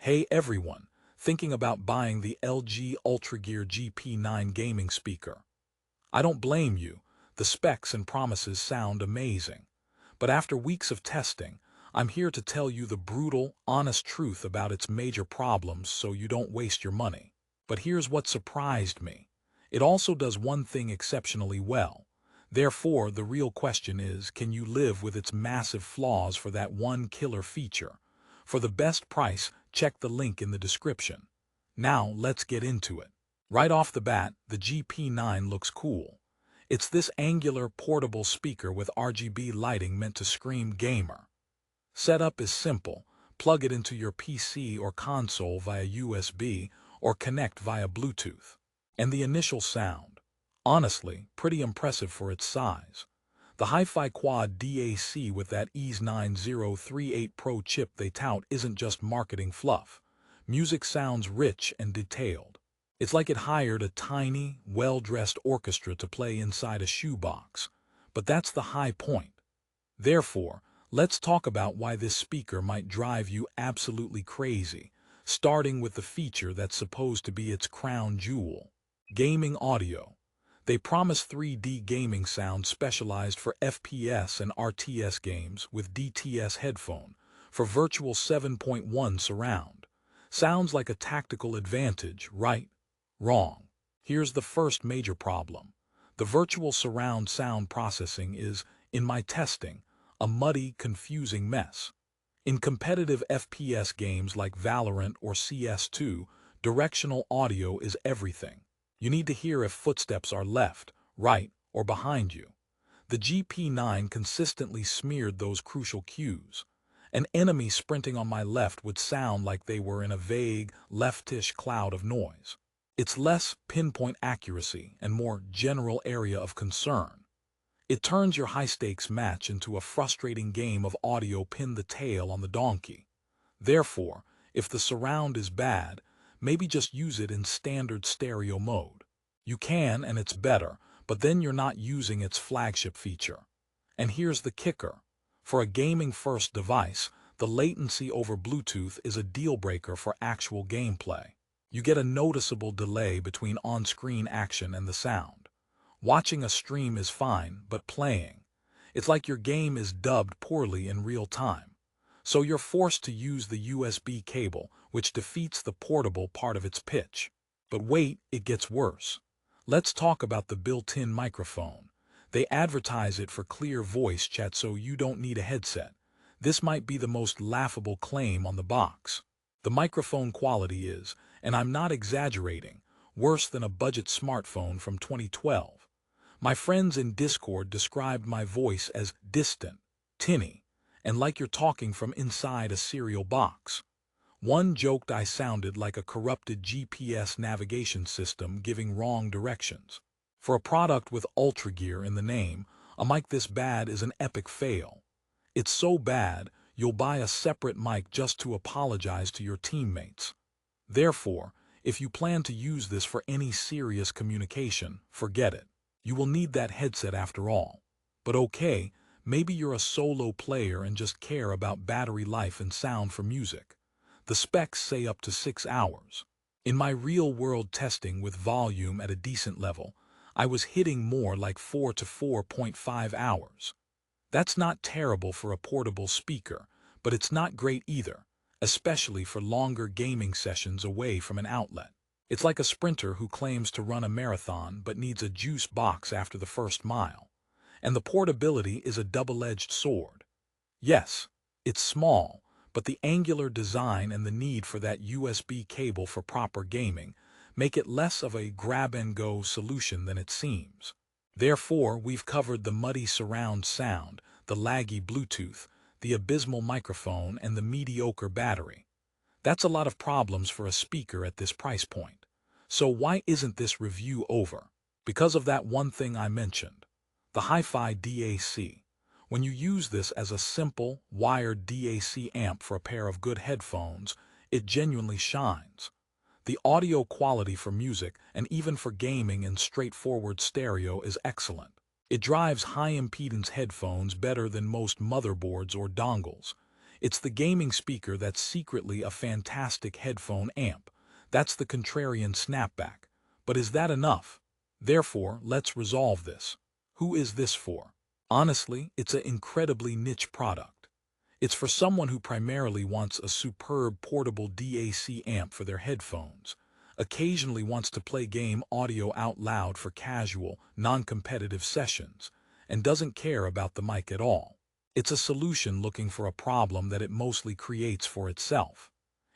Hey everyone, thinking about buying the LG UltraGear GP9 gaming speaker. I don't blame you, the specs and promises sound amazing. But after weeks of testing, I'm here to tell you the brutal, honest truth about its major problems so you don't waste your money. But here's what surprised me. It also does one thing exceptionally well. Therefore, the real question is, can you live with its massive flaws for that one killer feature? For the best price, check the link in the description. Now, let's get into it. Right off the bat, the GP9 looks cool. It's this angular, portable speaker with RGB lighting meant to scream gamer. Setup is simple. Plug it into your PC or console via USB or connect via Bluetooth. And the initial sound. Honestly, pretty impressive for its size. The Hi-Fi Quad DAC with that Ease 9038 Pro chip they tout isn't just marketing fluff. Music sounds rich and detailed. It's like it hired a tiny, well-dressed orchestra to play inside a shoebox. But that's the high point. Therefore, let's talk about why this speaker might drive you absolutely crazy, starting with the feature that's supposed to be its crown jewel: gaming audio. They promise 3D gaming sound specialized for FPS and RTS games with DTS headphone for virtual 7.1 surround. Sounds like a tactical advantage, right? Wrong. Here's the first major problem. The virtual surround sound processing is, in my testing, a muddy, confusing mess. In competitive FPS games like Valorant or CS2, directional audio is everything. You need to hear if footsteps are left, right, or behind you. The GP9 consistently smeared those crucial cues. An enemy sprinting on my left would sound like they were in a vague, leftish cloud of noise. It's less pinpoint accuracy and more general area of concern. It turns your high-stakes match into a frustrating game of audio pin the tail on the donkey. Therefore, if the surround is bad, maybe just use it in standard stereo mode. You can, and it's better, but then you're not using its flagship feature. And here's the kicker. For a gaming-first device, the latency over Bluetooth is a deal-breaker for actual gameplay. You get a noticeable delay between on-screen action and the sound. Watching a stream is fine, but playing, it's like your game is dubbed poorly in real time. So you're forced to use the USB cable, which defeats the portable part of its pitch. But wait, it gets worse. Let's talk about the built-in microphone. They advertise it for clear voice chat so you don't need a headset. This might be the most laughable claim on the box. The microphone quality is, and I'm not exaggerating, worse than a budget smartphone from 2012. My friends in Discord described my voice as distant, tinny, and like you're talking from inside a cereal box. One joked I sounded like a corrupted GPS navigation system giving wrong directions. For a product with UltraGear in the name, a mic this bad is an epic fail. It's so bad, you'll buy a separate mic just to apologize to your teammates. Therefore, if you plan to use this for any serious communication, forget it. You will need that headset after all. But okay, maybe you're a solo player and just care about battery life and sound for music. The specs say up to 6 hours. In my real-world testing with volume at a decent level, I was hitting more like 4 to 4.5 hours. That's not terrible for a portable speaker, but it's not great either, especially for longer gaming sessions away from an outlet. It's like a sprinter who claims to run a marathon but needs a juice box after the first mile. And the portability is a double-edged sword. Yes, it's small, but the angular design and the need for that USB cable for proper gaming make it less of a grab-and-go solution than it seems. Therefore, we've covered the muddy surround sound, the laggy Bluetooth, the abysmal microphone, and the mediocre battery. That's a lot of problems for a speaker at this price point. So why isn't this review over? Because of that one thing I mentioned. The Hi-Fi DAC. When you use this as a simple, wired DAC amp for a pair of good headphones, it genuinely shines. The audio quality for music and even for gaming in straightforward stereo is excellent. It drives high-impedance headphones better than most motherboards or dongles. It's the gaming speaker that's secretly a fantastic headphone amp. That's the contrarian snapback. But is that enough? Therefore, let's resolve this. Who is this for? Honestly, it's an incredibly niche product. It's for someone who primarily wants a superb portable DAC amp for their headphones, occasionally wants to play game audio out loud for casual, non-competitive sessions, and doesn't care about the mic at all. It's a solution looking for a problem that it mostly creates for itself.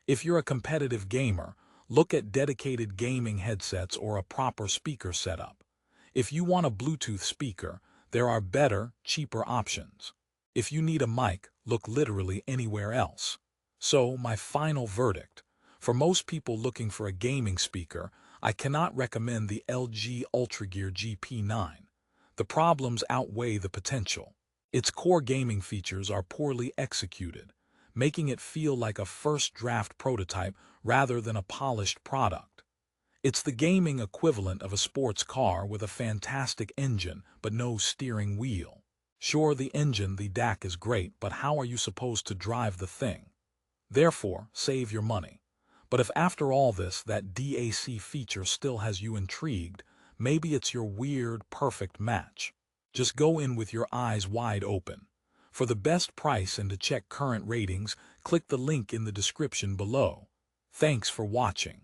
If you're a competitive gamer, look at dedicated gaming headsets or a proper speaker setup. If you want a Bluetooth speaker, there are better, cheaper options. If you need a mic, look literally anywhere else. So, my final verdict. For most people looking for a gaming speaker, I cannot recommend the LG UltraGear GP9. The problems outweigh the potential. Its core gaming features are poorly executed, making it feel like a first-draft prototype rather than a polished product. It's the gaming equivalent of a sports car with a fantastic engine but no steering wheel. Sure, the engine, the DAC is great, but how are you supposed to drive the thing? Therefore, save your money. But if after all this that DAC feature still has you intrigued, maybe it's your weird, perfect match. Just go in with your eyes wide open. For the best price and to check current ratings, click the link in the description below. Thanks for watching.